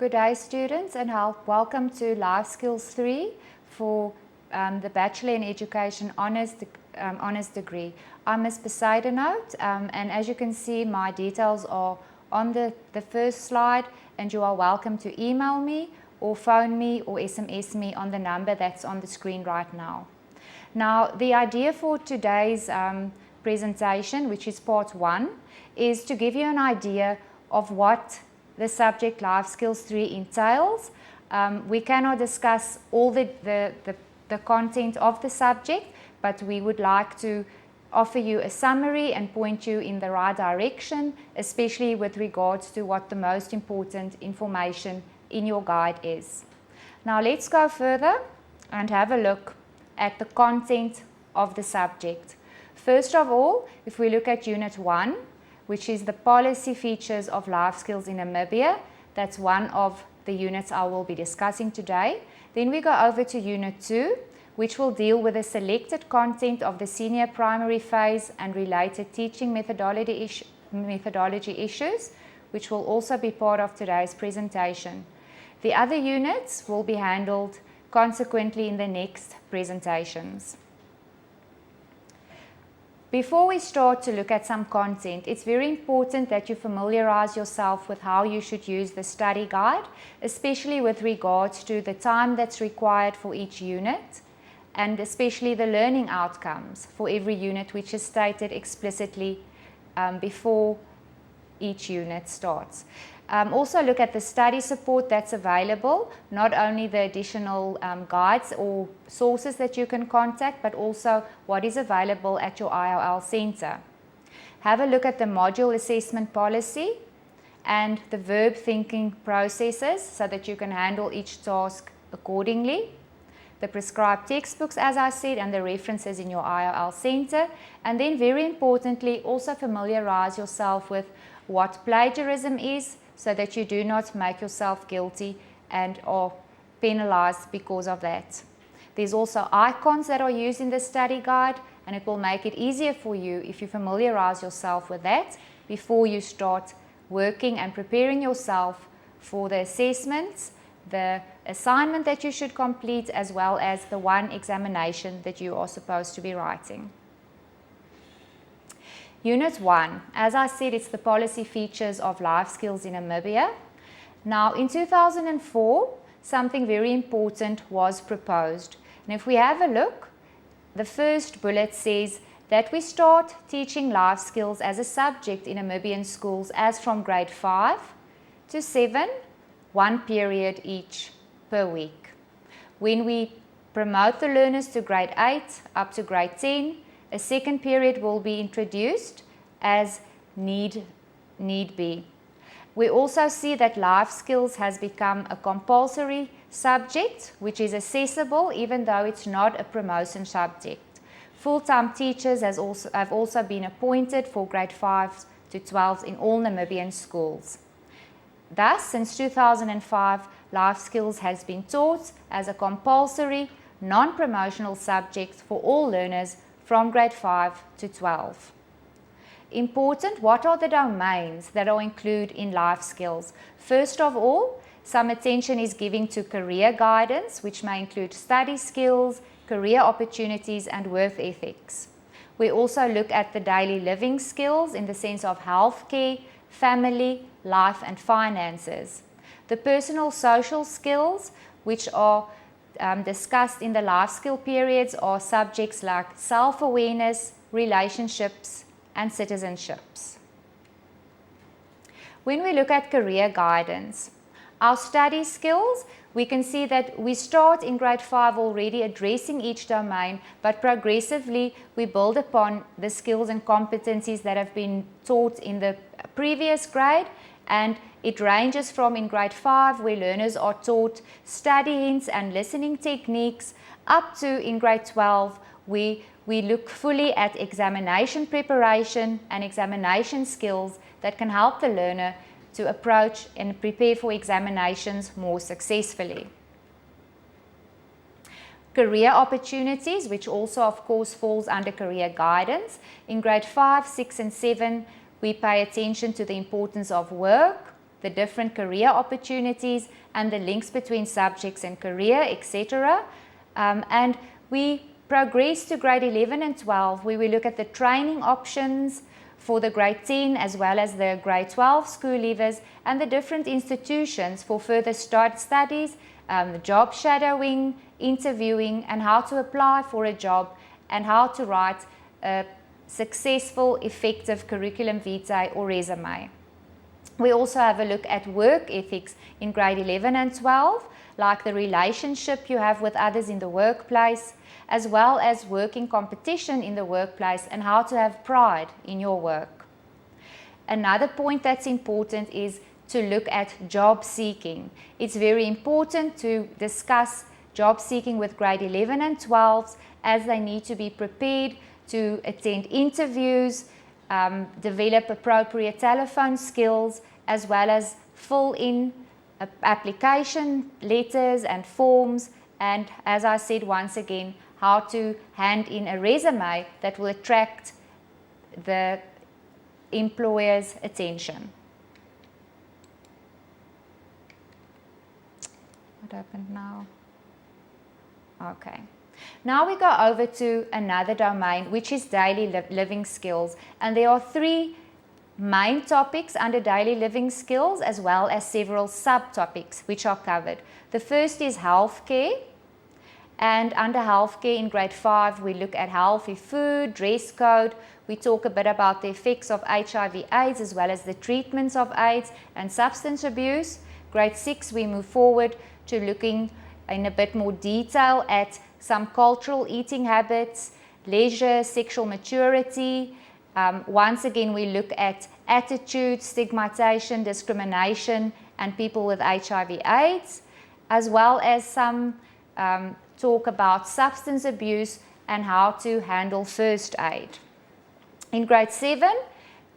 Good day, students, and welcome to Life Skills 3 for the Bachelor in Education Honours degree. I'm Ms. Poseidonhout, and as you can see, my details are on the first slide, and you are welcome to email me or phone me or SMS me on the number that's on the screen right now. Now, the idea for today's presentation, which is part 1, is to give you an idea of what the subject Life Skills 3 entails. We cannot discuss all the content of the subject, but we would like to offer you a summary and point you in the right direction, especially with regards to what the most important information in your guide is. Now let's go further and have a look at the content of the subject. First of all, if we look at Unit 1, which is the policy features of life skills in Namibia. That's one of the units I will be discussing today. Then we go over to Unit 2, which will deal with the selected content of the senior primary phase and related teaching methodology issues, which will also be part of today's presentation. The other units will be handled consequently in the next presentations. Before we start to look at some content, it's very important that you familiarize yourself with how you should use the study guide, especially with regards to the time that's required for each unit, and especially the learning outcomes for every unit, which is stated explicitly before each unit starts. Also look at the study support that's available, not only the additional guides or sources that you can contact, but also what is available at your IOL center. Have a look at the module assessment policy and the verb thinking processes so that you can handle each task accordingly. The prescribed textbooks, as I said, and the references in your IOL center. And then very importantly, also familiarize yourself with what plagiarism is, so that you do not make yourself guilty and are penalized because of that. There's also icons that are used in the study guide, and it will make it easier for you if you familiarize yourself with that before you start working and preparing yourself for the assessments, the assignment that you should complete, as well as the one examination that you are supposed to be writing. Unit 1, as I said, it's the policy features of life skills in Namibia. Now, in 2004, something very important was proposed. And if we have a look, the first bullet says that we start teaching life skills as a subject in Namibian schools as from grade 5 to 7, one period each per week. When we promote the learners to grade 8 up to grade 10, a second period will be introduced as need be. We also see that life skills has become a compulsory subject, which is accessible even though it's not a promotion subject. Full-time teachers have also been appointed for grade 5 to 12 in all Namibian schools. Thus, since 2005, life skills has been taught as a compulsory, non-promotional subject for all learners from grade 5 to 12. Important, what are the domains that are included in life skills? First of all, some attention is given to career guidance, which may include study skills, career opportunities, and work ethics. We also look at the daily living skills in the sense of healthcare, family, life, and finances. The personal social skills, which are discussed in the life skill periods, are subjects like self-awareness, relationships, and citizenships. When we look at career guidance, our study skills, we can see that we start in grade 5 already addressing each domain, but progressively we build upon the skills and competencies that have been taught in the previous grade, and it ranges from in grade 5 where learners are taught study hints and listening techniques up to in grade 12 where we look fully at examination preparation and examination skills that can help the learner to approach and prepare for examinations more successfully. Career opportunities, which also of course falls under career guidance. In grade 5, 6 and 7 we pay attention to the importance of work, the different career opportunities and the links between subjects and career, etc. And we progress to grade 11 and 12, where we look at the training options for the grade 10 as well as the grade 12 school leavers and the different institutions for further studies, job shadowing, interviewing, and how to apply for a job and how to write a successful, effective curriculum vitae or resume. We also have a look at work ethics in grade 11 and 12, like the relationship you have with others in the workplace, as well as working competition in the workplace and how to have pride in your work. Another point that's important is to look at job seeking. It's very important to discuss job seeking with grade 11 and 12s as they need to be prepared to attend interviews, develop appropriate telephone skills, as well as fill in application letters and forms, and as I said once again, how to hand in a resume that will attract the employer's attention. What happened now? Okay. Now we go over to another domain, which is daily living skills. And there are three main topics under daily living skills, as well as several subtopics which are covered. The first is healthcare. And under healthcare in grade 5, we look at healthy food, dress code. We talk a bit about the effects of HIV/AIDS as well as the treatments of AIDS and substance abuse. Grade 6, we move forward to looking in a bit more detail at some cultural eating habits, leisure, sexual maturity. Once again, we look at attitude, stigmatization, discrimination, and people with HIV/AIDS, as well as some talk about substance abuse and how to handle first aid. In grade 7,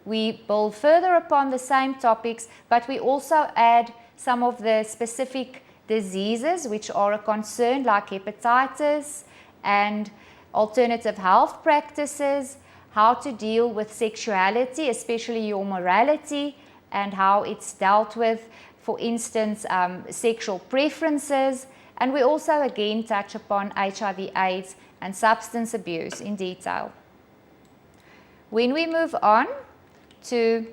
we build further upon the same topics, but we also add some of the specific diseases which are a concern, like hepatitis and alternative health practices, how to deal with sexuality, especially your morality, and how it's dealt with, for instance, sexual preferences. And we also again touch upon HIV/AIDS and substance abuse in detail. When we move on to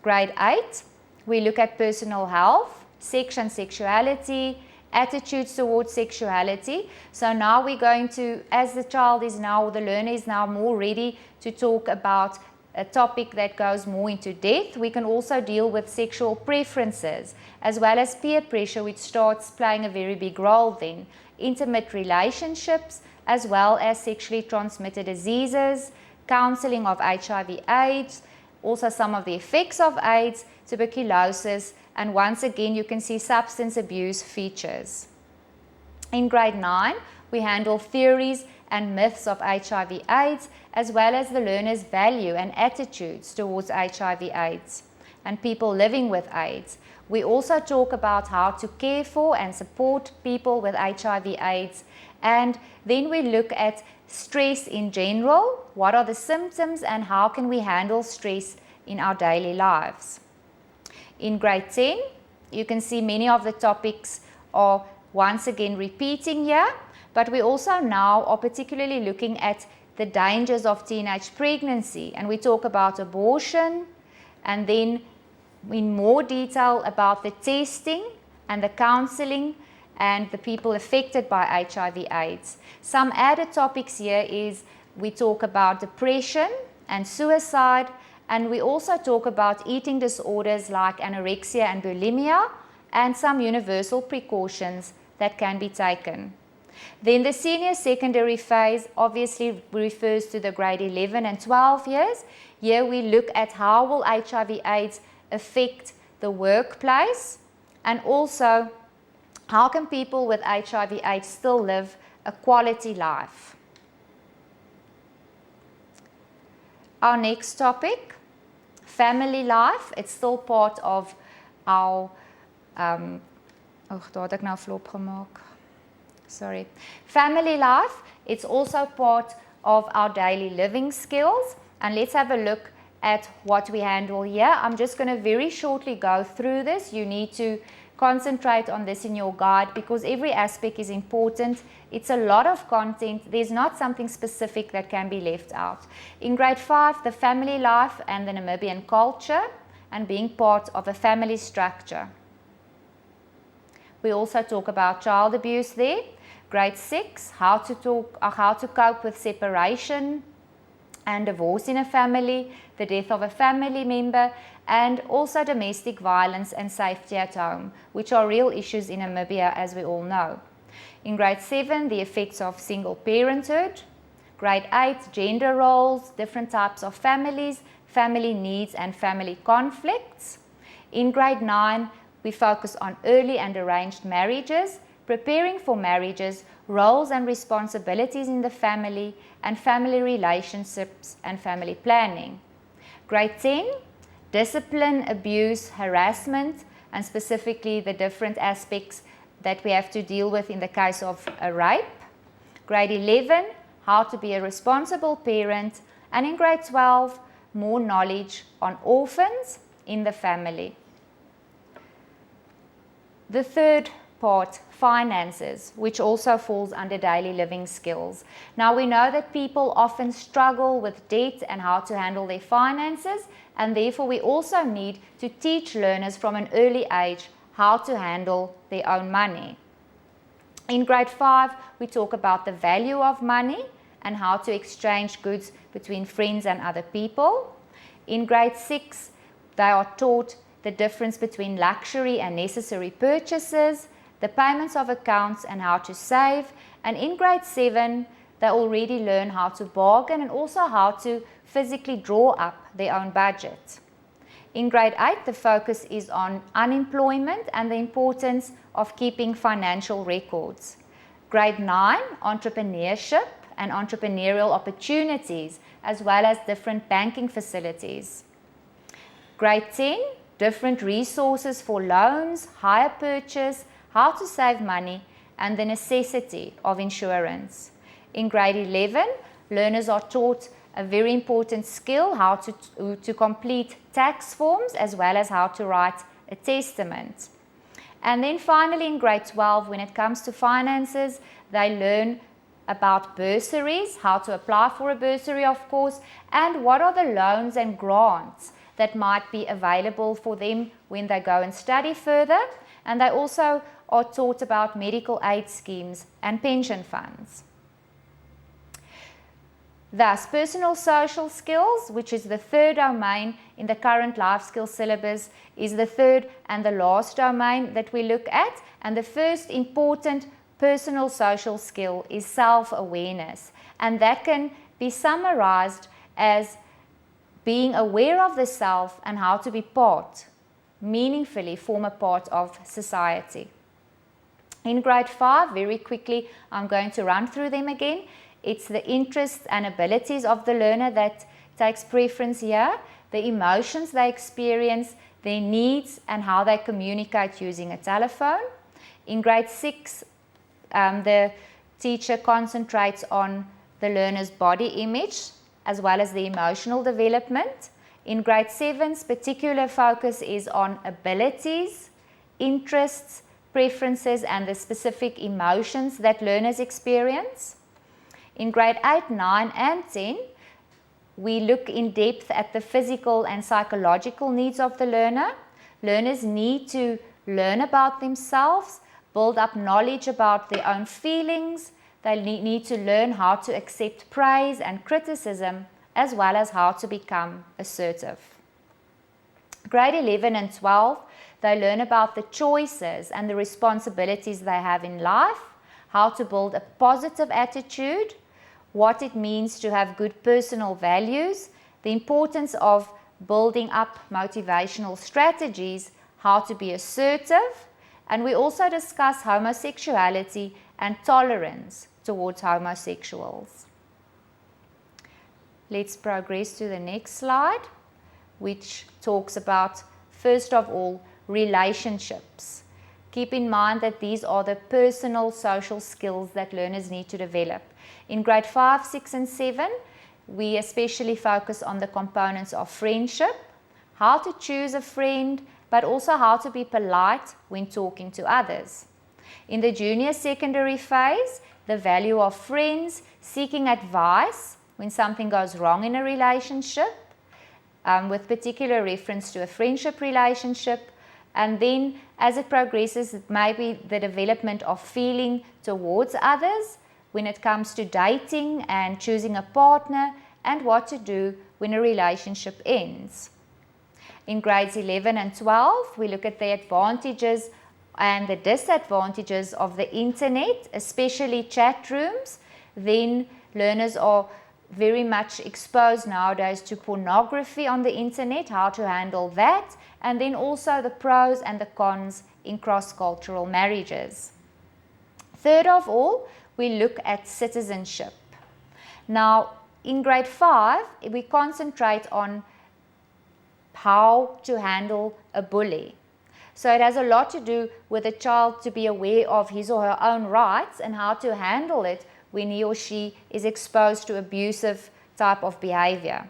grade 8, we look at personal health, sex and sexuality, attitudes towards sexuality. So now we're going to, as the child is now, the learner is now more ready to talk about a topic that goes more into depth, we can also deal with sexual preferences, as well as peer pressure, which starts playing a very big role then, intimate relationships, as well as sexually transmitted diseases, counseling of HIV/AIDS, also some of the effects of AIDS, tuberculosis, and once again you can see substance abuse features. In grade 9, we handle theories and myths of HIV/AIDS, as well as the learner's value and attitudes towards HIV/AIDS and people living with AIDS. We also talk about how to care for and support people with HIV/AIDS, and then we look at stress in general, what are the symptoms and how can we handle stress in our daily lives. In grade 10, you can see many of the topics are once again repeating here, but we also now are particularly looking at the dangers of teenage pregnancy, and we talk about abortion, and then in more detail about the testing and the counseling and the people affected by HIV/AIDS. Some added topics here is we talk about depression and suicide, and we also talk about eating disorders like anorexia and bulimia, and some universal precautions that can be taken. Then the senior secondary phase obviously refers to the grade 11 and 12 years. Here we look at how will HIV/AIDS affect the workplace, and also how can people with HIV/AIDS still live a quality life. Our next topic, family life. It's still part of our daar het ek nou flop gemaak. Sorry. Family life, it's also part of our daily living skills, and let's have a look at what we handle here. I'm just going to very shortly go through this. You need to concentrate on this in your guide because every aspect is important. It's a lot of content. There's not something specific that can be left out. In grade 5, the family life and the Namibian culture and being part of a family structure. We also talk about child abuse there. Grade 6, how to cope with separation and divorce in a family, the death of a family member, and also domestic violence and safety at home, which are real issues in Namibia, as we all know. In grade 7, the effects of single parenthood. Grade 8, gender roles, different types of families, family needs and family conflicts. In grade 9, we focus on early and arranged marriages, preparing for marriages, roles and responsibilities in the family, and family relationships and family planning. Grade 10, discipline, abuse, harassment, and specifically the different aspects that we have to deal with in the case of a rape. Grade 11, how to be a responsible parent, and in grade 12, more knowledge on orphans in the family. The third part, finances, which also falls under daily living skills. Now we know that people often struggle with debt and how to handle their finances, and therefore we also need to teach learners from an early age how to handle their own money. In grade 5, we talk about the value of money and how to exchange goods between friends and other people. In grade 6, they are taught the difference between luxury and necessary purchases, the payments of accounts and how to save. And in grade 7, they already learn how to bargain and also how to physically draw up their own budget. In grade 8, the focus is on unemployment and the importance of keeping financial records. Grade 9, entrepreneurship and entrepreneurial opportunities, as well as different banking facilities. Grade 10, different resources for loans, hire purchase, how to save money, and the necessity of insurance. In grade 11, learners are taught a very important skill, how to complete tax forms as well as how to write a testament. And then finally in grade 12, when it comes to finances, they learn about bursaries, how to apply for a bursary of course, and what are the loans and grants that might be available for them when they go and study further. And they also are taught about medical aid schemes and pension funds. Thus, personal social skills, which is the third domain in the current life skills syllabus, is the third and the last domain that we look at. And the first important personal social skill is self-awareness. And that can be summarized as being aware of the self and how to be meaningfully form a part of society. In grade 5, very quickly, I'm going to run through them again. It's the interests and abilities of the learner that takes preference here, the emotions they experience, their needs, and how they communicate using a telephone. In grade 6, the teacher concentrates on the learner's body image as well as the emotional development. In grade 7's particular focus is on abilities, interests, preferences, and the specific emotions that learners experience. In grade 8, 9, and 10, we look in depth at the physical and psychological needs of the learner. Learners need to learn about themselves, build up knowledge about their own feelings. They need to learn how to accept praise and criticism, as well as how to become assertive. Grade 11 and 12, they learn about the choices and the responsibilities they have in life, how to build a positive attitude, what it means to have good personal values, the importance of building up motivational strategies, how to be assertive, and we also discuss homosexuality and tolerance towards homosexuals. Let's progress to the next slide, which talks about, first of all, relationships. Keep in mind that these are the personal social skills that learners need to develop. In grade 5, 6, and 7, we especially focus on the components of friendship, how to choose a friend, but also how to be polite when talking to others. In the junior secondary phase, the value of friends, seeking advice when something goes wrong in a relationship, with particular reference to a friendship relationship. And then as it progresses, it may be the development of feeling towards others when it comes to dating and choosing a partner, and what to do when a relationship ends. In grades 11 and 12, we look at the advantages and the disadvantages of the internet, especially chat rooms. Then learners are very much exposed nowadays to pornography on the internet, how to handle that, and then also the pros and the cons in cross-cultural marriages. Third of all, we look at citizenship. Now, in grade 5, we concentrate on how to handle a bully. So it has a lot to do with a child to be aware of his or her own rights and how to handle it when he or she is exposed to abusive type of behavior.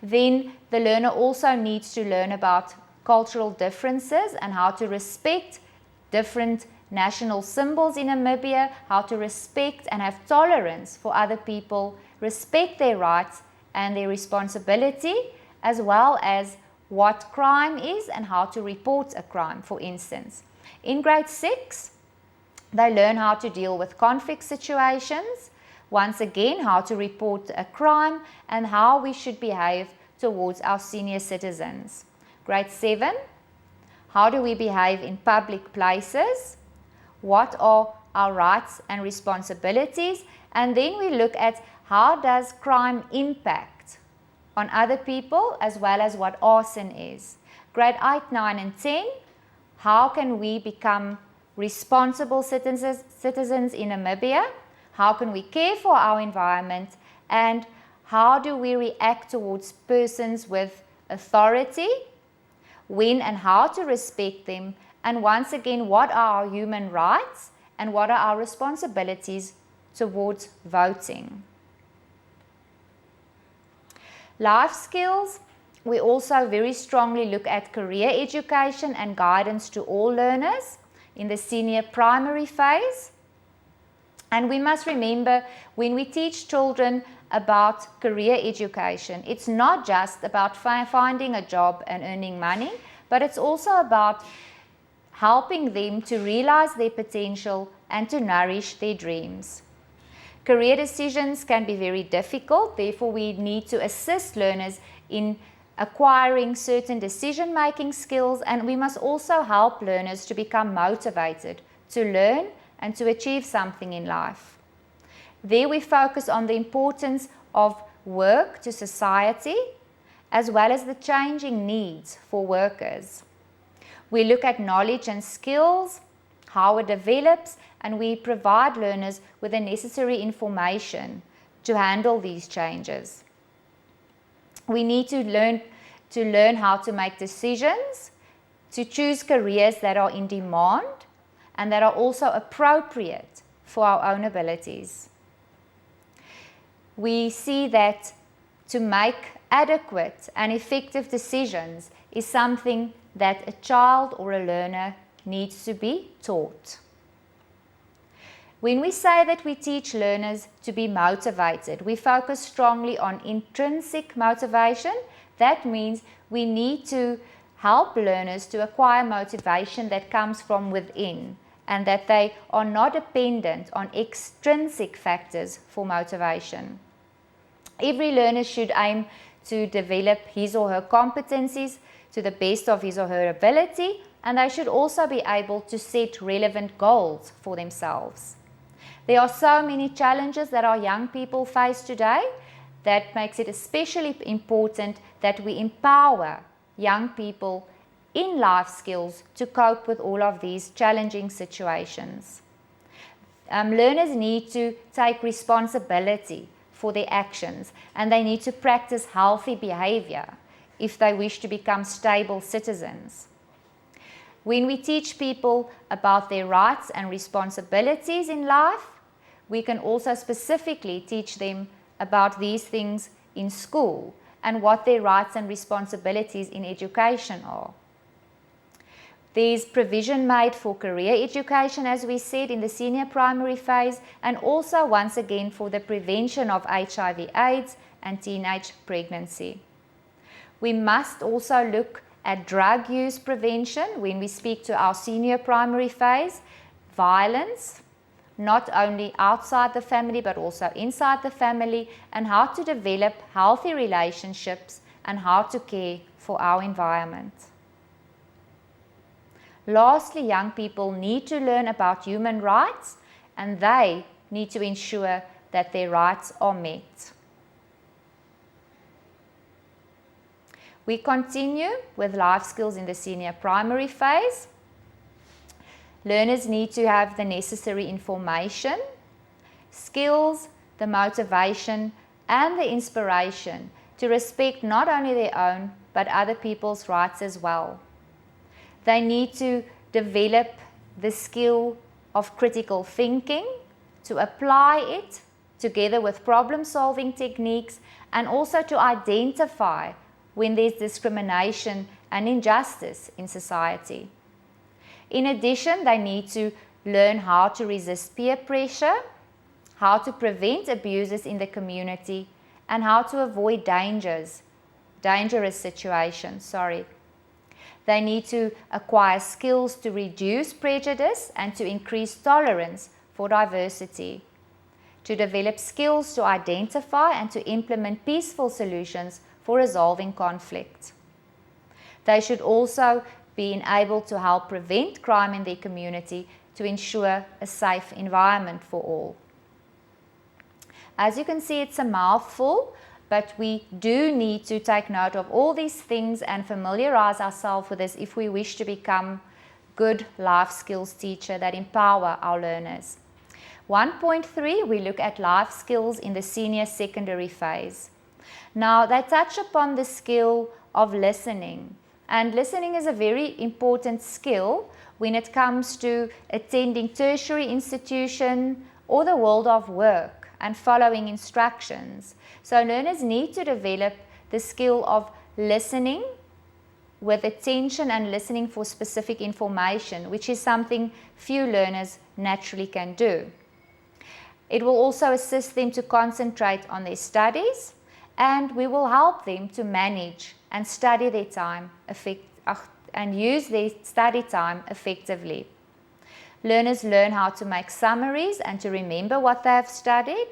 Then the learner also needs to learn about cultural differences and how to respect different national symbols in Namibia, how to respect and have tolerance for other people, respect their rights and their responsibility, as well as what crime is and how to report a crime, for instance. In grade 6, they learn how to deal with conflict situations, once again how to report a crime and how we should behave towards our senior citizens. Grade 7, how do we behave in public places? What are our rights and responsibilities? And then we look at how does crime impact on other people, as well as what arson is. Grade 8, 9 and 10, how can we become responsible citizens in Namibia? How can we care for our environment? And how do we react towards persons with authority? When and how to respect them? And once again, what are our human rights and what are our responsibilities towards voting? Life skills, we also very strongly look at career education and guidance to all learners in the senior primary phase. And we must remember, when we teach children about career education, it's not just about finding a job and earning money, but it's also about helping them to realize their potential and to nourish their dreams. Career decisions can be very difficult, therefore we need to assist learners in acquiring certain decision-making skills, and we must also help learners to become motivated to learn and to achieve something in life. There we focus on the importance of work to society, as well as the changing needs for workers. We look at knowledge and skills, how it develops, and we provide learners with the necessary information to handle these changes. We need to learn how to make decisions, to choose careers that are in demand and that are also appropriate for our own abilities. We see that to make adequate and effective decisions is something that a child or a learner needs to be taught. When we say that we teach learners to be motivated, we focus strongly on intrinsic motivation. That means we need to help learners to acquire motivation that comes from within and that they are not dependent on extrinsic factors for motivation. Every learner should aim to develop his or her competencies to the best of his or her ability, and they should also be able to set relevant goals for themselves. There are so many challenges that our young people face today that makes it especially important that we empower young people in life skills to cope with all of these challenging situations. Learners need to take responsibility for their actions, and they need to practice healthy behavior if they wish to become stable citizens. When we teach people about their rights and responsibilities in life, we can also specifically teach them about these things in school and what their rights and responsibilities in education are. There's provision made for career education, as we said, in the senior primary phase, and also once again for the prevention of HIV/AIDS and teenage pregnancy. We must also look at drug use prevention when we speak to our senior primary phase, violence, not only outside the family but also inside the family, and how to develop healthy relationships and how to care for our environment. Lastly, young people need to learn about human rights, and they need to ensure that their rights are met. We continue with life skills in the senior primary phase. Learners need to have the necessary information, skills, the motivation, and the inspiration to respect not only their own but other people's rights as well. They need to develop the skill of critical thinking, to apply it together with problem-solving techniques, and also to identify when there's discrimination and injustice in society. In addition, they need to learn how to resist peer pressure, how to prevent abuses in the community, and how to avoid dangerous situations. They need to acquire skills to reduce prejudice and to increase tolerance for diversity, to develop skills to identify and to implement peaceful solutions for resolving conflict. They should also be enabled to help prevent crime in their community to ensure a safe environment for all. As you can see, it's a mouthful, but we do need to take note of all these things and familiarize ourselves with this if we wish to become good life skills teacher that empower our learners. 1.3, we look at life skills in the senior secondary phase. Now, they touch upon the skill of listening. And listening is a very important skill when it comes to attending tertiary institution or the world of work and following instructions. So learners need to develop the skill of listening with attention and listening for specific information, which is something few learners naturally can do. It will also assist them to concentrate on their studies, and we will help them to manage and study their time and use their study time effectively. Learners learn how to make summaries and to remember what they have studied.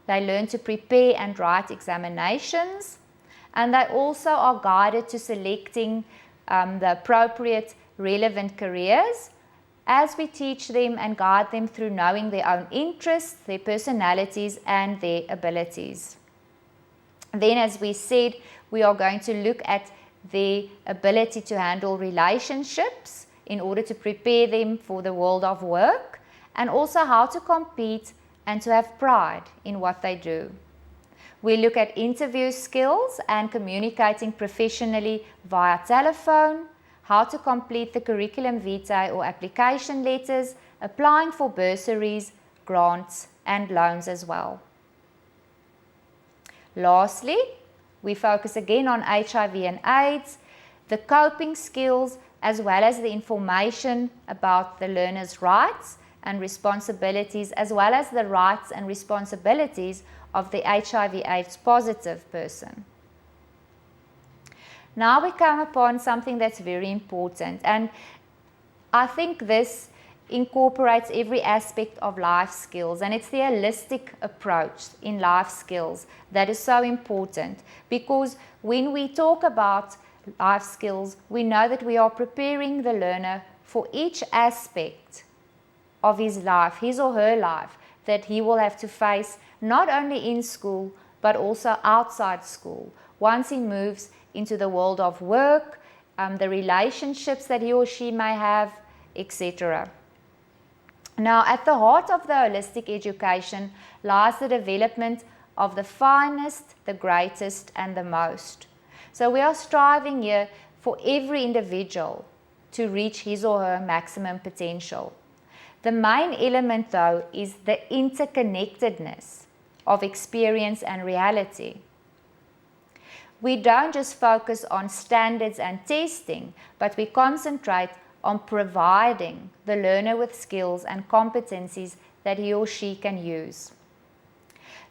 They learn to prepare and write examinations, and they also are guided to selecting the appropriate relevant careers as we teach them and guide them through knowing their own interests, their personalities, and their abilities. Then, as we said, we are going to look at their ability to handle relationships in order to prepare them for the world of work, and also how to compete and to have pride in what they do. We look at interview skills and communicating professionally via telephone, how to complete the curriculum vitae or application letters, applying for bursaries, grants, and loans as well. Lastly, we focus again on HIV and AIDS, the coping skills, as well as the information about the learner's rights and responsibilities, as well as the rights and responsibilities of the HIV/AIDS positive person. Now we come upon something that's very important, and I think this incorporates every aspect of life skills, and it's the holistic approach in life skills that is so important, because when we talk about life skills, we know that we are preparing the learner for each aspect of his life, his or her life, that he will have to face not only in school but also outside school once he moves into the world of work, the relationships that he or she may have, etc. Now, at the heart of the holistic education lies the development of the finest, the greatest, and the most. So we are striving here for every individual to reach his or her maximum potential. The main element, though, is the interconnectedness of experience and reality. We don't just focus on standards and testing, but we concentrate on providing the learner with skills and competencies that he or she can use.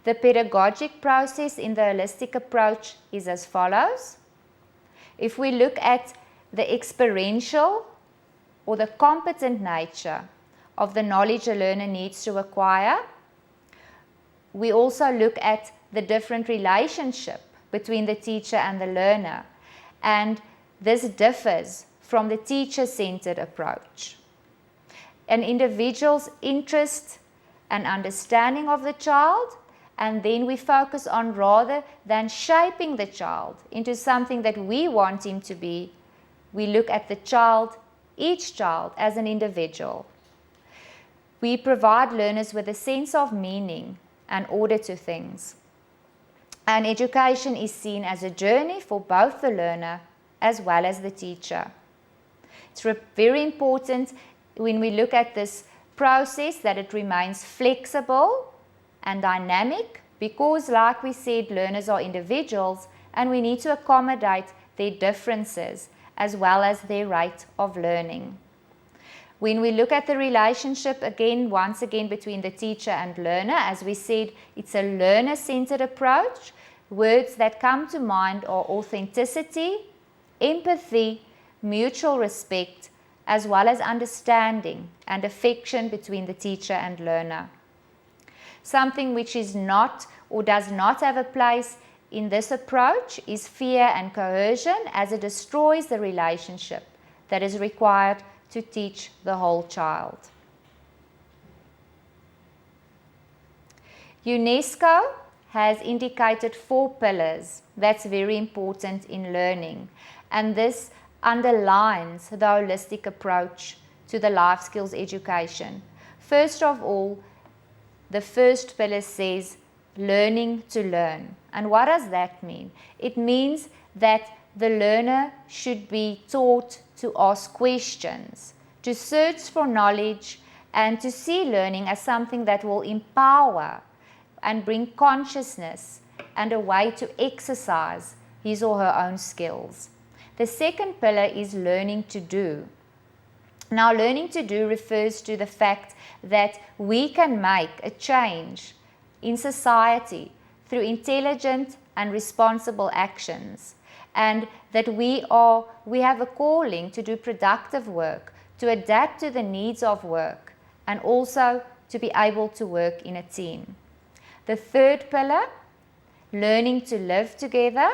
The pedagogic process in the holistic approach is as follows. If we look at the experiential or the competent nature of the knowledge a learner needs to acquire, we also look at the different relationship between the teacher and the learner, and this differs from the teacher-centered approach. An individual's interest and understanding of the child, and then we focus on, rather than shaping the child into something that we want him to be, we look at the child, each child, as an individual. We provide learners with a sense of meaning and order to things. And education is seen as a journey for both the learner as well as the teacher. It's very important when we look at this process that it remains flexible and dynamic, because, like we said, learners are individuals and we need to accommodate their differences as well as their rate of learning. When we look at the relationship once again between the teacher and learner, as we said, it's a learner-centered approach. Words that come to mind are authenticity, empathy, mutual respect, as well as understanding and affection between the teacher and learner. Something which is not or does not have a place in this approach is fear and coercion, as it destroys the relationship that is required to teach the whole child. UNESCO has indicated 4 pillars that's very important in learning, and this underlines the holistic approach to the life skills education. First of all, the first pillar says learning to learn. And what does that mean? It means that the learner should be taught to ask questions, to search for knowledge, and to see learning as something that will empower and bring consciousness and a way to exercise his or her own skills. The second pillar is learning to do. Now, learning to do refers to the fact that we can make a change in society through intelligent and responsible actions, and that we have a calling to do productive work, to adapt to the needs of work, and also to be able to work in a team. The third pillar, learning to live together.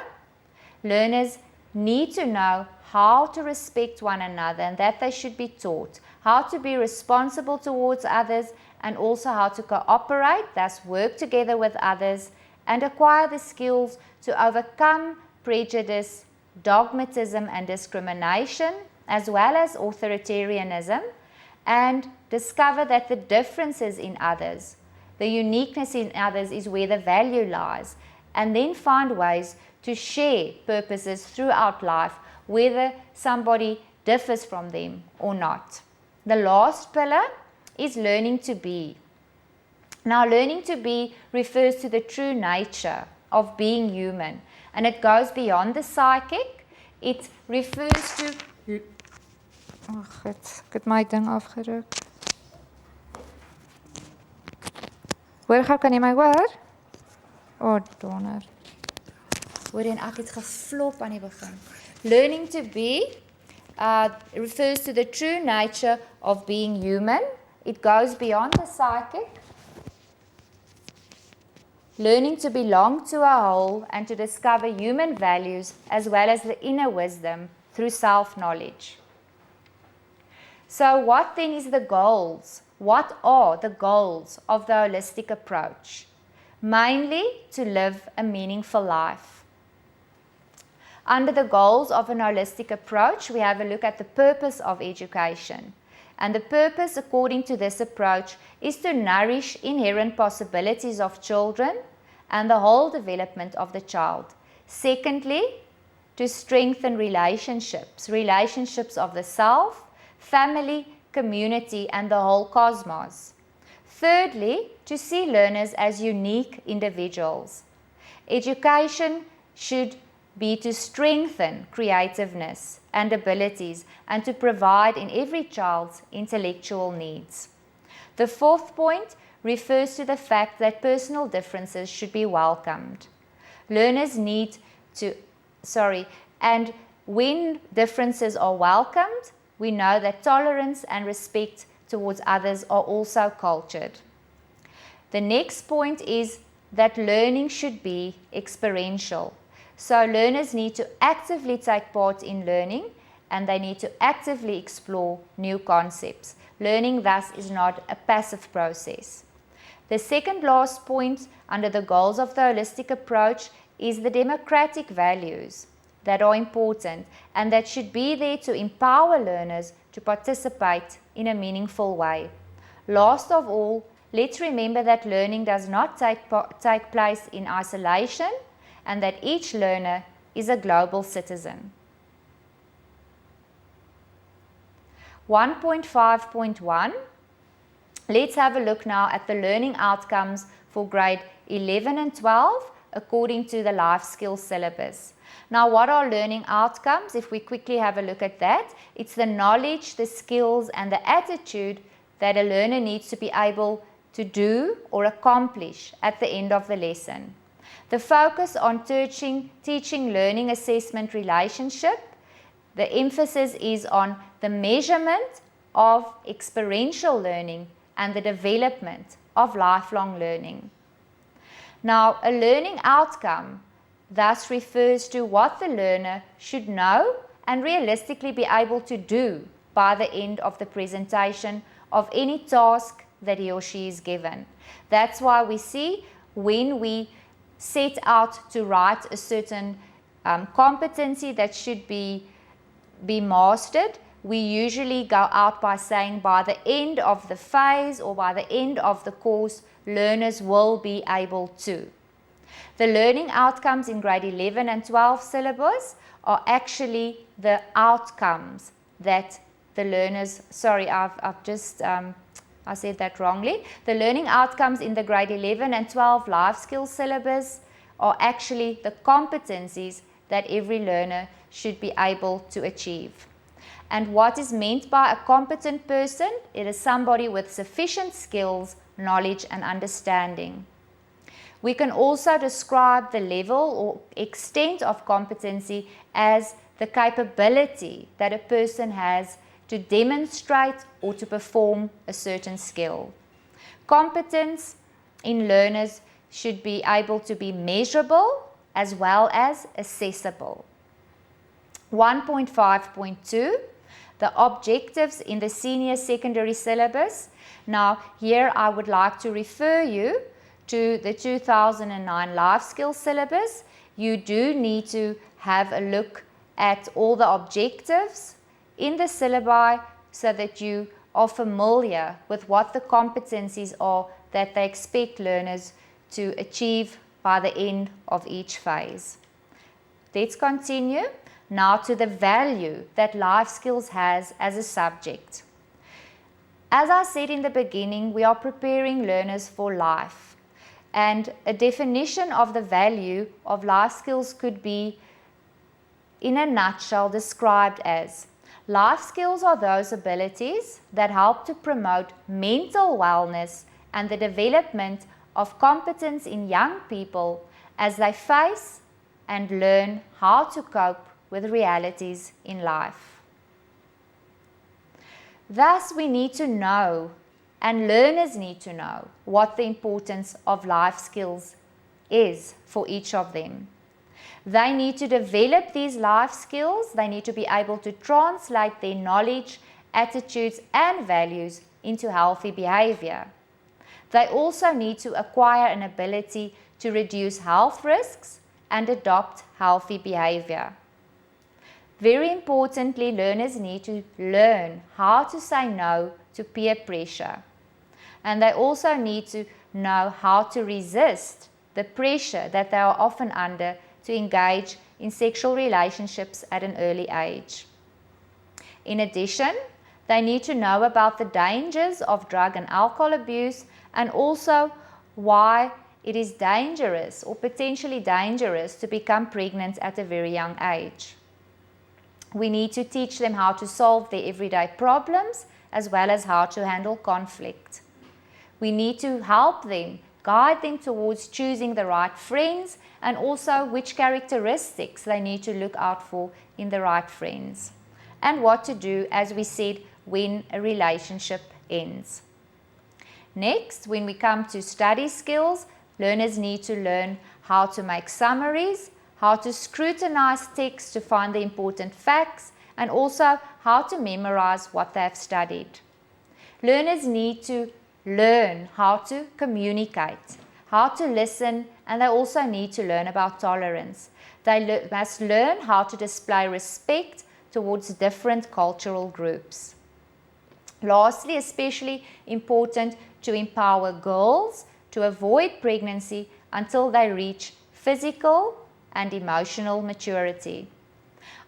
Learners need to know how to respect one another, and that they should be taught how to be responsible towards others, and also how to cooperate, thus work together with others, and acquire the skills to overcome prejudice, dogmatism and discrimination, as well as authoritarianism, and discover that the differences in others, the uniqueness in others, is where the value lies, and then find ways to share purposes throughout life, whether somebody differs from them or not. The last pillar is learning to be. Now, learning to be refers to the true nature of being human, and it goes beyond the psychic. It refers to... Oh, goed. Ek het my ding afgeruk. Hoor gou, kan jy my hoor? Oh, donder. Hoor, en ek het geflop aan die begin. Learning to be refers to the true nature of being human. It goes beyond the psychic. Learning to belong to a whole and to discover human values as well as the inner wisdom through self-knowledge. So what then is the goals? What are the goals of the holistic approach? Mainly to live a meaningful life. Under the goals of an holistic approach, we have a look at the purpose of education. And the purpose, according to this approach, is to nourish inherent possibilities of children and the whole development of the child. Secondly, to strengthen relationships of the self, family, community, and the whole cosmos. Thirdly, to see learners as unique individuals. Education should be to strengthen creativeness and abilities and to provide in every child's intellectual needs. The fourth point refers to the fact that personal differences should be welcomed. Learners need to, and when differences are welcomed, we know that tolerance and respect towards others are also cultured. The next point is that learning should be experiential. So learners need to actively take part in learning and they need to actively explore new concepts. Learning thus is not a passive process. The second last point under the goals of the holistic approach is the democratic values that are important and that should be there to empower learners to participate in a meaningful way. Last of all, let's remember that learning does not take place in isolation and that each learner is a global citizen. 1.5.1, let's have a look now at the learning outcomes for grade 11 and 12 according to the life skills syllabus. Now, what are learning outcomes? If we quickly have a look at that, it's the knowledge, the skills, and the attitude that a learner needs to be able to do or accomplish at the end of the lesson. The focus on teaching learning assessment relationship, the emphasis is on the measurement of experiential learning and the development of lifelong learning. Now, a learning outcome thus refers to what the learner should know and realistically be able to do by the end of the presentation of any task that he or she is given. That's why we see when we set out to write a certain competency that should be mastered, we usually go out by saying by the end of the phase or by the end of the course, learners will be able to. The learning outcomes in grade 11 and 12 syllabus are actually the outcomes that the learners, I said that wrongly. The learning outcomes in the grade 11 and 12 life skills syllabus are actually the competencies that every learner should be able to achieve. And what is meant by a competent person? It is somebody with sufficient skills, knowledge, and understanding. We can also describe the level or extent of competency as the capability that a person has to demonstrate or to perform a certain skill. Competence in learners should be able to be measurable as well as accessible. 1.5.2, the objectives in the senior secondary syllabus. Now, here I would like to refer you to the 2009 life skills syllabus. You do need to have a look at all the objectives in the syllabi so that you are familiar with what the competencies are that they expect learners to achieve by the end of each phase. Let's continue now to the value that life skills has as a subject. As I said in the beginning, we are preparing learners for life. And a definition of the value of life skills could be, in a nutshell, described as life skills are those abilities that help to promote mental wellness and the development of competence in young people as they face and learn how to cope with realities in life. Thus, we need to know, and learners need to know, what the importance of life skills is for each of them. They need to develop these life skills. They need to be able to translate their knowledge, attitudes, and values into healthy behavior. They also need to acquire an ability to reduce health risks and adopt healthy behavior. Very importantly, learners need to learn how to say no to peer pressure. And they also need to know how to resist the pressure that they are often under to engage in sexual relationships at an early age. In addition, they need to know about the dangers of drug and alcohol abuse and also why it is dangerous or potentially dangerous to become pregnant at a very young age. We need to teach them how to solve their everyday problems as well as how to handle conflict. We need to help them, guide them towards choosing the right friends and also which characteristics they need to look out for in the right friends. And what to do, as we said, when a relationship ends. Next, when we come to study skills, learners need to learn how to make summaries, how to scrutinize text to find the important facts, and also how to memorize what they have studied. Learners need to learn how to communicate, how to listen, and they also need to learn about tolerance. They must learn how to display respect towards different cultural groups. Lastly, especially important to empower girls to avoid pregnancy until they reach physical and emotional maturity.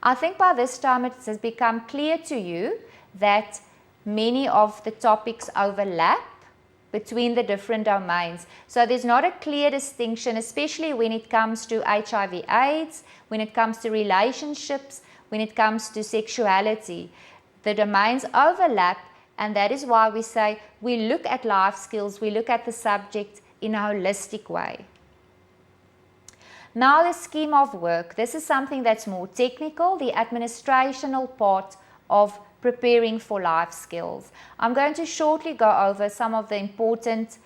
I think by this time it has become clear to you that many of the topics overlap between the different domains. So there's not a clear distinction, especially when it comes to HIV/AIDS, when it comes to relationships, when it comes to sexuality. The domains overlap, and that is why we say we look at life skills, we look at the subject in a holistic way. Now the scheme of work. This is something that's more technical, the administrational part of preparing for life skills. I'm going to shortly go over some of the important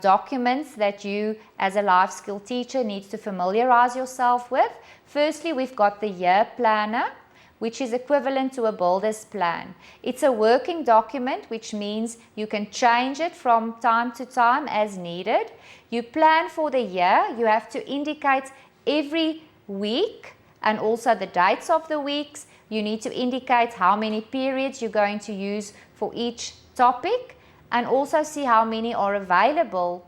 documents that you as a life skill teacher need to familiarize yourself with. Firstly, we've got the year planner, which is equivalent to a builder's plan. It's a working document, which means you can change it from time to time as needed. You plan for the year. You have to indicate every week and also the dates of the weeks. You need to indicate how many periods you're going to use for each topic and also see how many are available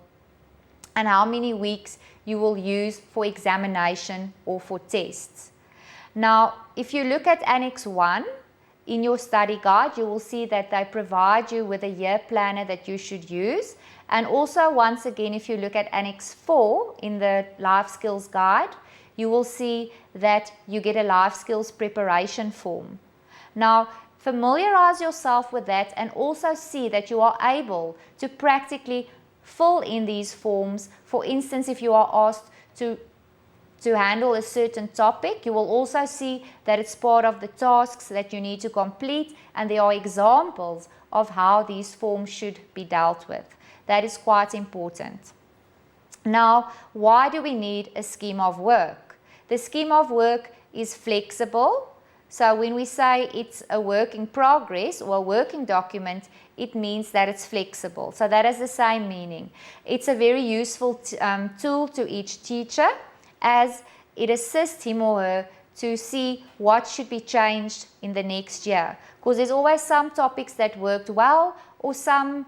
and how many weeks you will use for examination or for tests. Now, if you look at Annex 1 in your study guide, you will see that they provide you with a year planner that you should use. And also, once again, if you look at Annex 4 in the Life Skills Guide, you will see that you get a life skills preparation form. Now, familiarize yourself with that and also see that you are able to practically fill in these forms. For instance, if you are asked to handle a certain topic, you will also see that it's part of the tasks that you need to complete, and there are examples of how these forms should be dealt with. That is quite important. Now, why do we need a scheme of work? The scheme of work is flexible. So when we say it's a work in progress or a working document, it means that it's flexible. So that has the same meaning. It's a very useful tool to each teacher, as it assists him or her to see what should be changed in the next year. Because there's always some topics that worked well or some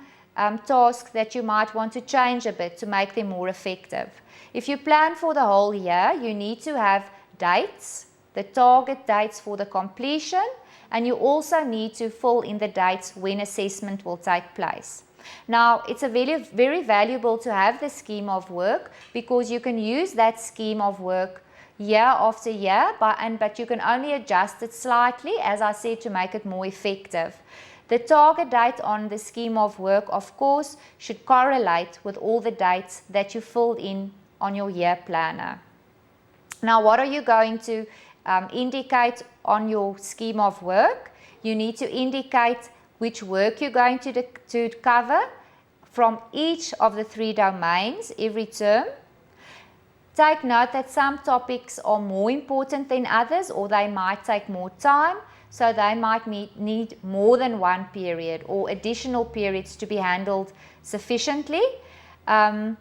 tasks that you might want to change a bit to make them more effective. If you plan for the whole year, you need to have dates, the target dates for the completion, and you also need to fill in the dates when assessment will take place. Now, it's very valuable to have the scheme of work because you can use that scheme of work year after year, but you can only adjust it slightly, as I said, to make it more effective. The target date on the scheme of work, of course, should correlate with all the dates that you filled in on your year planner. Now, what are you going to indicate on your scheme of work? You need to indicate which work you're going to cover from each of the 3 domains every term. Take note that some topics are more important than others, or they might take more time, so they might need more than one period or additional periods to be handled sufficiently. And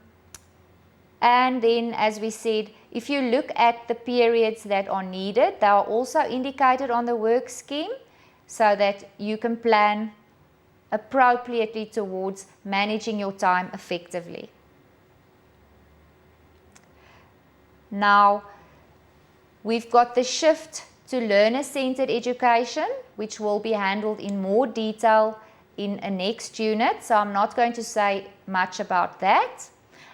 then, as we said, if you look at the periods that are needed, they are also indicated on the work scheme, so that you can plan appropriately towards managing your time effectively. Now, we've got the shift to learner-centered education, which will be handled in more detail in a next unit, so I'm not going to say much about that.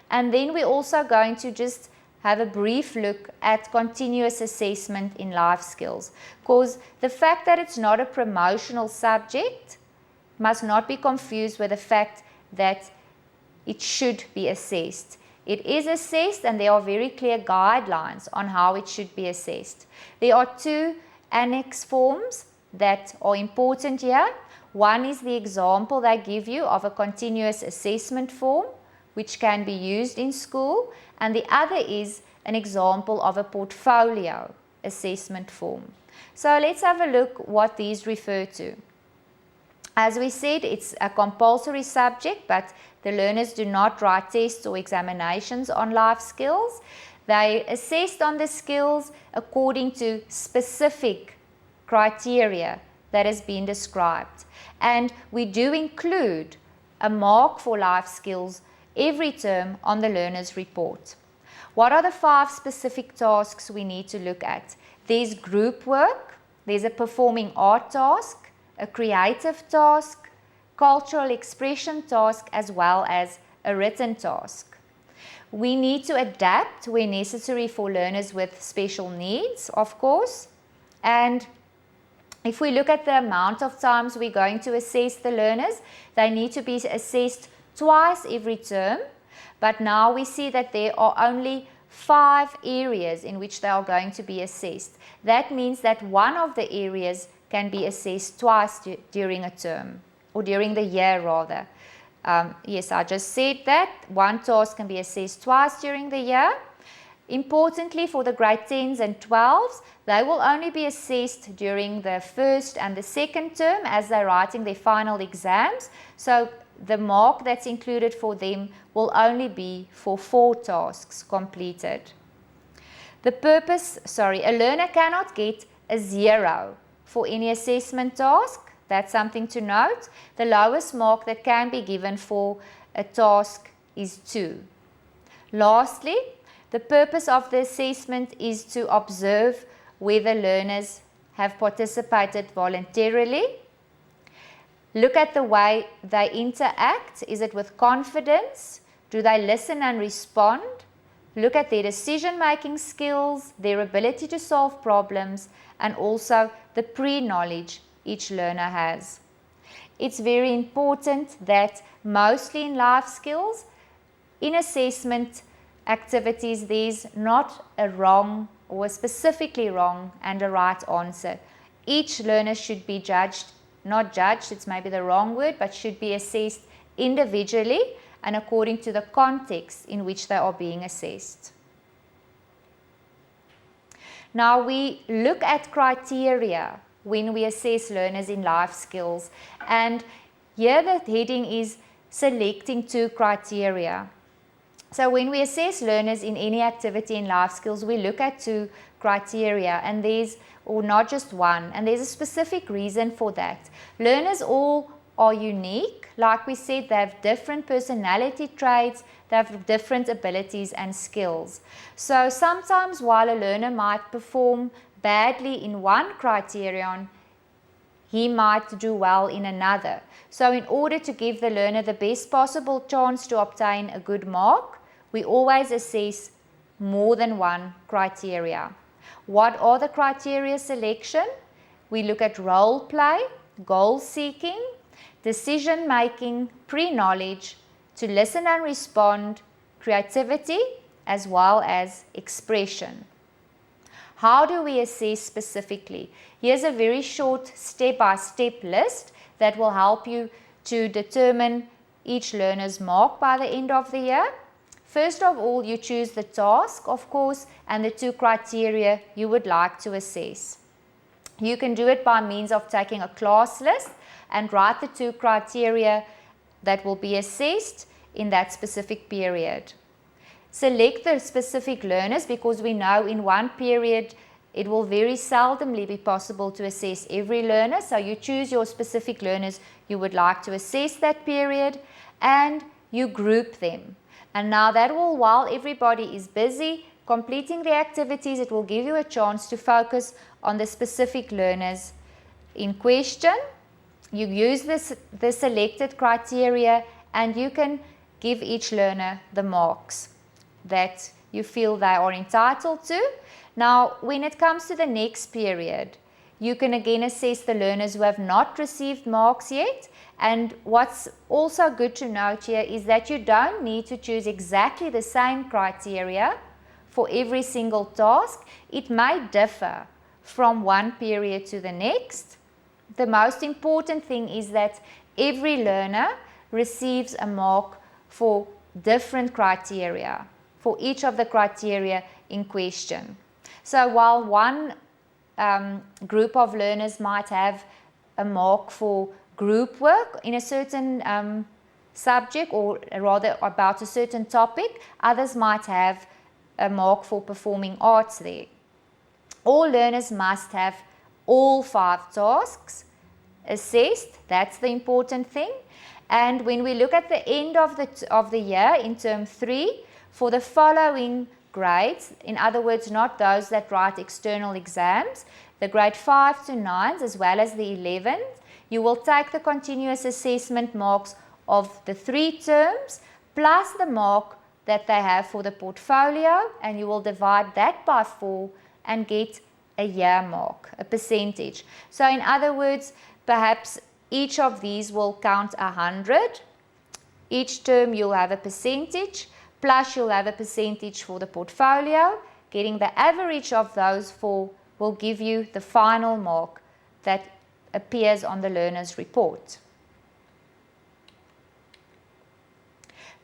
And then we're also going to just have a brief look at continuous assessment in life skills, because the fact that it's not a promotional subject must not be confused with the fact that it should be assessed. It is assessed, and there are very clear guidelines on how it should be assessed. There are two annex forms that are important here. One is the example they give you of a continuous assessment form, which can be used in school, and the other is an example of a portfolio assessment form. So let's have a look what these refer to. As we said, it's a compulsory subject, but the learners do not write tests or examinations on life skills. They assessed on the skills according to specific criteria that has been described. And we do include a mark for life skills every term on the learner's report. What are the 5 specific tasks we need to look at? There's group work, there's a performing art task, a creative task, cultural expression task, as well as a written task. We need to adapt where necessary for learners with special needs, of course. And if we look at the amount of times we're going to assess the learners, they need to be assessed twice every term. But now we see that there are only 5 areas in which they are going to be assessed. That means that one of the areas can be assessed twice during a term, or during the year rather. Yes, I just said that. One task can be assessed twice during the year. Importantly, for the grade 10s and 12s, they will only be assessed during the first and the second term as they're writing their final exams. So the mark that's included for them will only be for 4 tasks completed. A learner cannot get a 0 for any assessment task. That's something to note. The lowest mark that can be given for a task is 2. Lastly, the purpose of the assessment is to observe whether learners have participated voluntarily. Look at the way they interact. Is it with confidence? Do they listen and respond? Look at their decision-making skills, their ability to solve problems, and also the pre-knowledge each learner has. It's very important that mostly in life skills, in assessment activities, there's not a wrong or a specifically wrong and a right answer. Each learner should be not judged, it's maybe the wrong word, but should be assessed individually and according to the context in which they are being assessed. Now we look at criteria when we assess learners in life skills, and here the heading is selecting 2 criteria. So when we assess learners in any activity in life skills, we look at 2 criteria, and or not just one, and there's a specific reason for that. Learners all are unique. Like we said, they have different personality traits, they have different abilities and skills. So sometimes while a learner might perform badly in one criterion, he might do well in another. So in order to give the learner the best possible chance to obtain a good mark, we always assess more than one criteria. What are the criteria selection? We look at role play, goal seeking, decision making, pre-knowledge, to listen and respond, creativity, as well as expression. How do we assess specifically? Here's a very short step-by-step list that will help you to determine each learner's mark by the end of the year. First of all, you choose the task, of course, and the 2 criteria you would like to assess. You can do it by means of taking a class list and write the 2 criteria that will be assessed in that specific period. Select the specific learners, because we know in one period it will very seldomly be possible to assess every learner. So you choose your specific learners you would like to assess that period, and you group them. And now that will, while everybody is busy completing the activities, it will give you a chance to focus on the specific learners in question. You use the selected criteria and you can give each learner the marks that you feel they are entitled to. Now, when it comes to the next period, you can again assess the learners who have not received marks yet. And what's also good to note here is that you don't need to choose exactly the same criteria for every single task. It may differ from one period to the next. The most important thing is that every learner receives a mark for different criteria, for each of the criteria in question. So while one group of learners might have a mark for group work in a certain subject, or rather about a certain topic, others might have a mark for performing arts there. All learners must have all 5 tasks assessed. That's the important thing. And when we look at the end of the year in term 3, for the following grades, in other words, not those that write external exams, the grade 5 to 9s as well as the 11th, you will take the continuous assessment marks of the 3 terms plus the mark that they have for the portfolio, and you will divide that by 4 and get a year mark, a percentage. So in other words, perhaps each of these will count 100. Each term you'll have a percentage, plus you'll have a percentage for the portfolio. Getting the average of those 4 will give you the final mark that appears on the learner's report.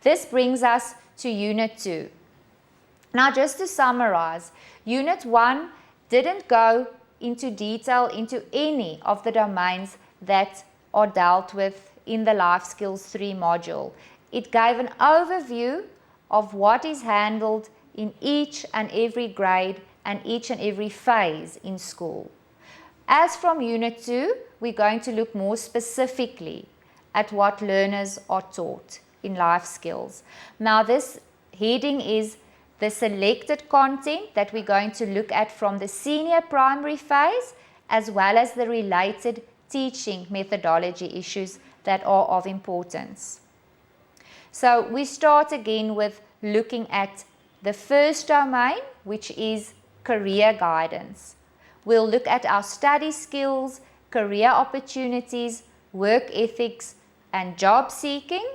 This brings us to Unit 2. Now, just to summarize, Unit 1 didn't go into detail into any of the domains that are dealt with in the Life Skills 3 module. It gave an overview of what is handled in each and every grade and each and every phase in school. As from Unit 2, we're going to look more specifically at what learners are taught in life skills. Now, this heading is the selected content that we're going to look at from the senior primary phase, as well as the related teaching methodology issues that are of importance. So we start again with looking at the first domain, which is career guidance. We'll look at our study skills, career opportunities, work ethics, and job seeking.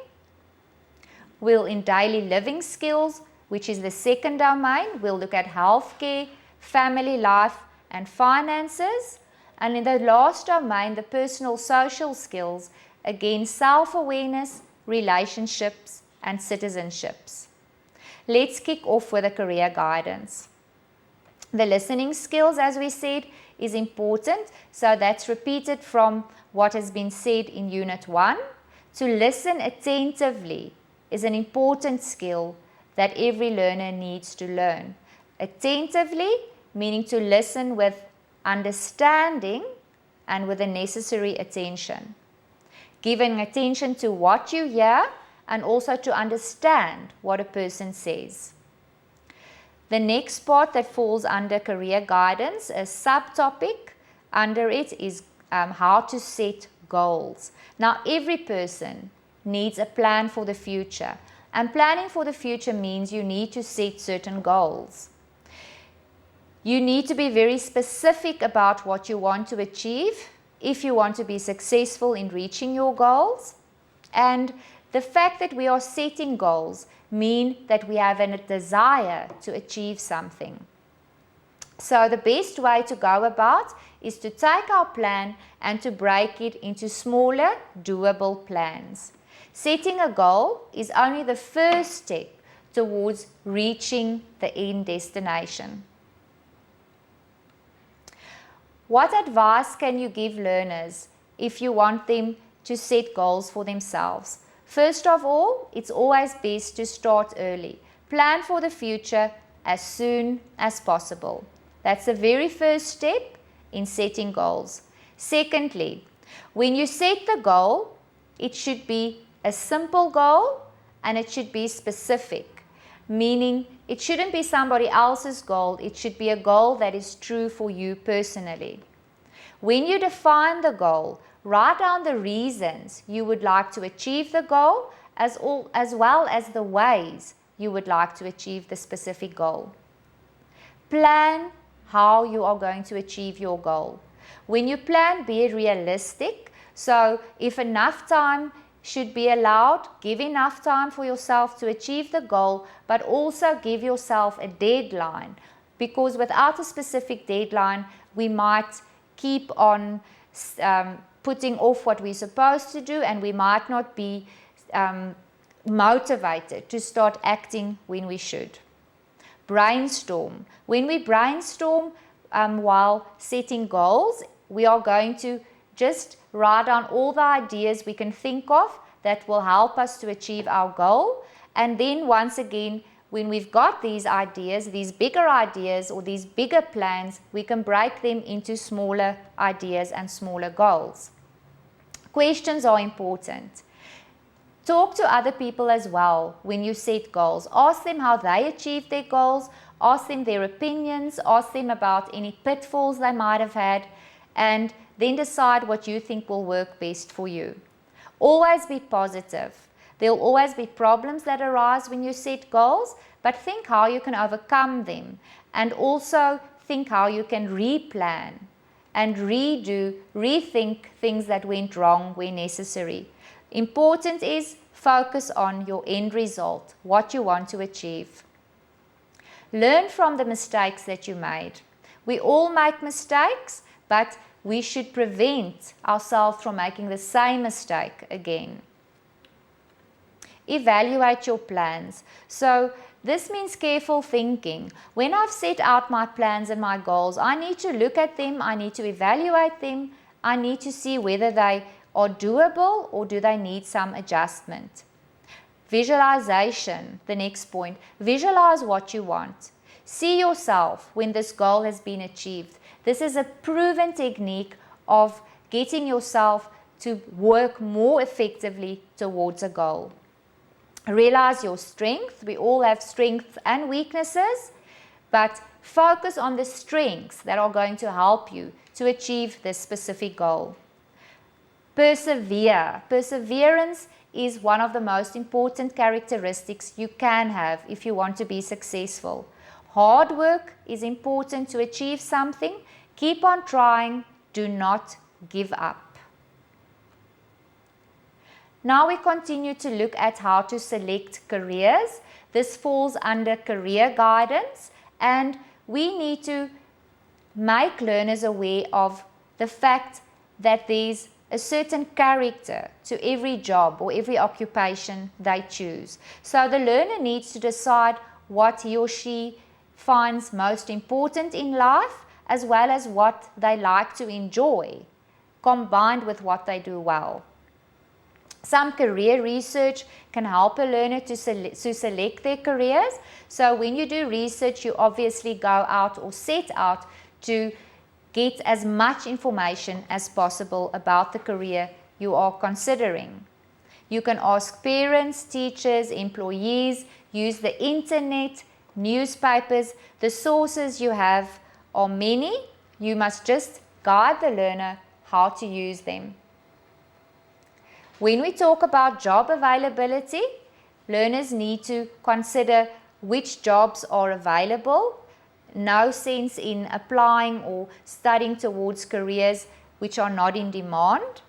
We'll in daily living skills, which is the second domain. We'll look at healthcare, family life, and finances. And in the last domain, the personal social skills, again, self-awareness, relationships, and citizenships. Let's kick off with the career guidance. The listening skills, as we said, is important. So that's repeated from what has been said in Unit 1. To listen attentively is an important skill that every learner needs to learn. Attentively, meaning to listen with understanding and with the necessary attention. Giving attention to what you hear and also to understand what a person says. The next part that falls under career guidance, a subtopic under it, is how to set goals. Now, every person needs a plan for the future, and planning for the future means you need to set certain goals. You need to be very specific about what you want to achieve if you want to be successful in reaching your goals. And the fact that we are setting goals mean that we have a desire to achieve something. So the best way to go about is to take our plan and to break it into smaller, doable plans. Setting a goal is only the first step towards reaching the end destination. What advice can you give learners if you want them to set goals for themselves? First of all, it's always best to start early. Plan for the future as soon as possible. That's the very first step in setting goals. Secondly, when you set the goal, it should be a simple goal and it should be specific, meaning it shouldn't be somebody else's goal, it should be a goal that is true for you personally. When you define the goal, Write down the reasons you would like to achieve the goal as well as the ways you would like to achieve the specific goal. Plan how you are going to achieve your goal. When you plan, be realistic. So if enough time should be allowed, give enough time for yourself to achieve the goal, but also give yourself a deadline, because without a specific deadline, we might keep on putting off what we're supposed to do, and we might not be motivated to start acting when we should. Brainstorm. When we brainstorm while setting goals, we are going to just write down all the ideas we can think of that will help us to achieve our goal. And then once again, when we've got these ideas, these bigger ideas or these bigger plans, we can break them into smaller ideas and smaller goals. Questions are important. Talk to other people as well when you set goals. Ask them how they achieved their goals. Ask them their opinions. Ask them about any pitfalls they might have had. And then decide what you think will work best for you. Always be positive. There will always be problems that arise when you set goals, but think how you can overcome them. And also think how you can replan and rethink things that went wrong where necessary. Important is focus on your end result, what you want to achieve. Learn from the mistakes that you made. We all make mistakes, but we should prevent ourselves from making the same mistake again. Evaluate your plans. So this means careful thinking. When I've set out my plans and my goals, I need to look at them, I need to evaluate them, I need to see whether they are doable or do they need some adjustment. Visualization, the next point. Visualize what you want. See yourself when this goal has been achieved. This is a proven technique of getting yourself to work more effectively towards a goal. Realize your strength. We all have strengths and weaknesses, but focus on the strengths that are going to help you to achieve this specific goal. Persevere. Perseverance is one of the most important characteristics you can have if you want to be successful. Hard work is important to achieve something. Keep on trying. Do not give up. Now we continue to look at how to select careers. This falls under career guidance, and we need to make learners aware of the fact that there's a certain character to every job or every occupation they choose. So the learner needs to decide what he or she finds most important in life, as well as what they like to enjoy, combined with what they do well. Some career research can help a learner to select their careers. So when you do research, you obviously go out or set out to get as much information as possible about the career you are considering. You can ask parents, teachers, employees, use the internet, newspapers. The sources you have are many. You must just guide the learner how to use them. When we talk about job availability, learners need to consider which jobs are available. No sense in applying or studying towards careers which are not in demand.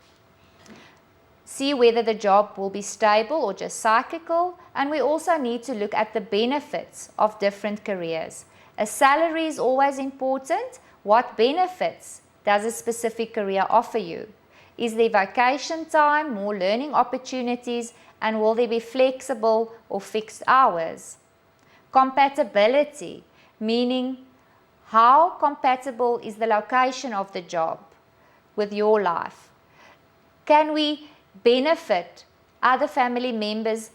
See whether the job will be stable or just cyclical, and we also need to look at the benefits of different careers. A salary is always important. What benefits does a specific career offer you? Is there vacation time, more learning opportunities, and will there be flexible or fixed hours? Compatibility, meaning how compatible is the location of the job with your life? Can we benefit other family members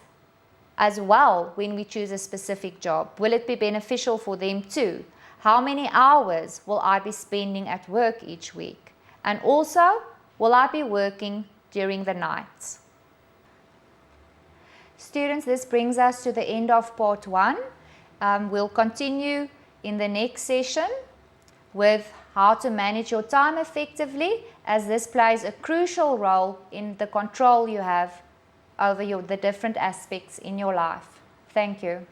as well when we choose a specific job? Will it be beneficial for them too? How many hours will I be spending at work each week? And also, will I be working during the nights? Students, this brings us to the end of part 1. We'll continue in the next session with how to manage your time effectively, as this plays a crucial role in the control you have over the different aspects in your life. Thank you.